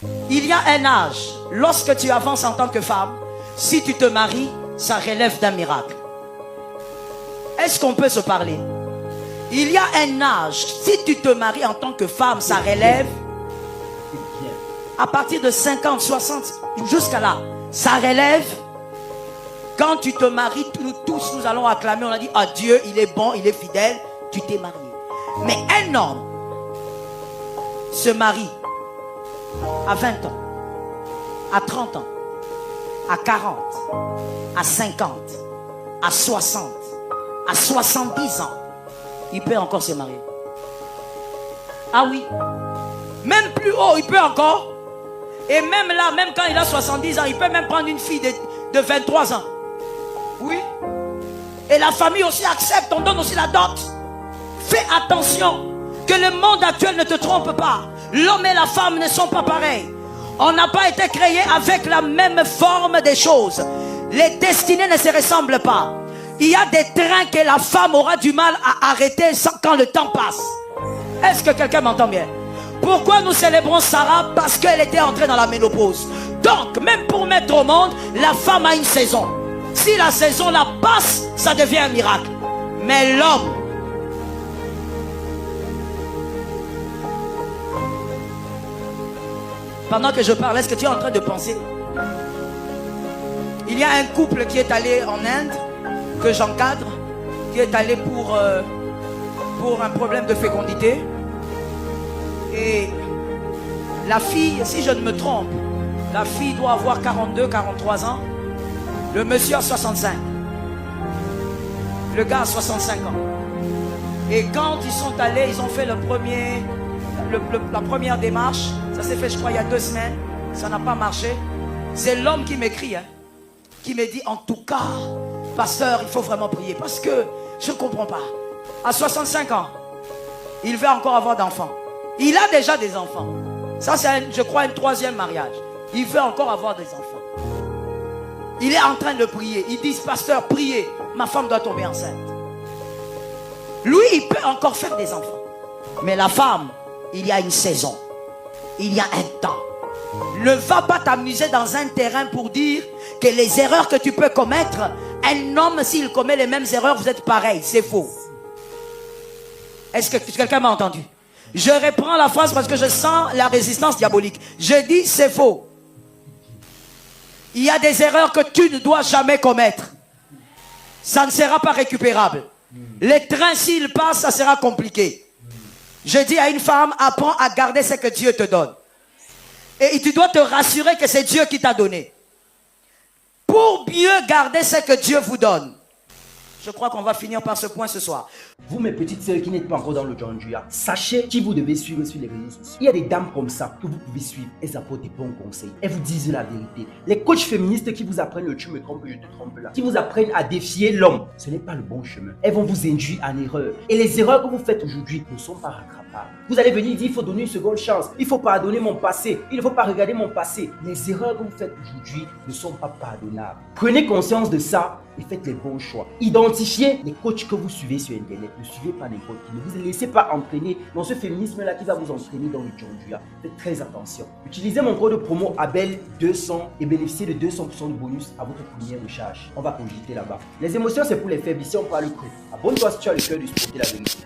Il y a un âge, lorsque tu avances en tant que femme, si tu te maries, ça relève d'un miracle. Est-ce qu'on peut se parler? Il y a un âge, si tu te maries en tant que femme, ça relève. À partir de 50, 60, jusqu'à là, ça relève. Quand tu te maries, nous tous, nous allons acclamer, on a dit, ah Dieu, il est bon, il est fidèle, tu t'es marié. Mais un homme se marie à 20 ans, à 30 ans, à 40, à 50, à 60, à 70 ans, il peut encore se marier. Ah oui. Même plus haut, il peut encore. Et même là, même quand il a 70 ans, il peut même prendre une fille de 23 ans. Oui. Et la famille aussi accepte, on donne aussi la dot. Fais attention que le monde actuel ne te trompe pas. L'homme et la femme ne sont pas pareils. On n'a pas été créés avec la même forme des choses. Les destinées ne se ressemblent pas. Il y a des trains que la femme aura du mal à arrêter quand le temps passe. Est-ce que quelqu'un m'entend bien? Pourquoi nous célébrons Sarah? Parce qu'elle était entrée dans la ménopause. Donc, même pour mettre au monde, la femme a une saison. Si la saison la passe, ça devient un miracle. Mais l'homme, pendant que je parle, est-ce que tu es en train de penser? Il y a un couple qui est allé en Inde, que j'encadre, qui est allé pour un problème de fécondité. Et la fille, si je ne me trompe, la fille doit avoir 42, 43 ans. Le monsieur a 65. Le gars a 65 ans. Et quand ils sont allés, ils ont fait la première démarche. Ça s'est fait, je crois, il y a 2 semaines. Ça n'a pas marché. C'est l'homme qui m'écrit, qui me dit, en tout cas, pasteur, il faut vraiment prier. Parce que je ne comprends pas. À 65 ans, il veut encore avoir d'enfants. Il a déjà des enfants. Ça, c'est, je crois, un 3e mariage. Il veut encore avoir des enfants. Il est en train de prier. Il dit, pasteur, priez. Ma femme doit tomber enceinte. Lui, il peut encore faire des enfants. Mais la femme, il y a une saison. Il y a un temps. Ne va pas t'amuser dans un terrain pour dire que les erreurs que tu peux commettre, un homme, s'il commet les mêmes erreurs, vous êtes pareil. C'est faux. Est-ce que quelqu'un m'a entendu? Je reprends la phrase parce que je sens la résistance diabolique. Je dis c'est faux. Il y a des erreurs que tu ne dois jamais commettre. Ça ne sera pas récupérable. Les trains, s'ils passent, ça sera compliqué. Je dis à une femme, apprends à garder ce que Dieu te donne. Et tu dois te rassurer que c'est Dieu qui t'a donné. Pour mieux garder ce que Dieu vous donne. Je crois qu'on va finir par ce point ce soir. Vous, mes petites sœurs qui n'êtes pas encore dans le John Julia, sachez qui vous devez suivre sur les réseaux sociaux. Il y a des dames comme ça que vous pouvez suivre. Elles apportent des bons conseils. Elles vous disent la vérité. Les coachs féministes qui vous apprennent le tu me trompes, je te trompe là. Qui vous apprennent à défier l'homme. Ce n'est pas le bon chemin. Elles vont vous induire en erreur. Et les erreurs que vous faites aujourd'hui ne sont pas rattrapables. Vous allez venir dire, il faut donner une seconde chance. Il faut pardonner mon passé. Il ne faut pas regarder mon passé. Les erreurs que vous faites aujourd'hui ne sont pas pardonnables. Prenez conscience de ça et faites les bons choix. Identifiez les coachs que vous suivez sur Internet. Ne suivez pas n'importe qui. Ne vous laissez pas entraîner dans ce féminisme-là qui va vous entraîner dans le Djondia. Faites très attention. Utilisez mon code promo ABEL200 et bénéficiez de 200% de bonus à votre première recharge. On va cogiter là-bas. Les émotions, c'est pour les faibles. Ici, on parle cru. Abonne-toi si tu as le cœur de supporter la vérité.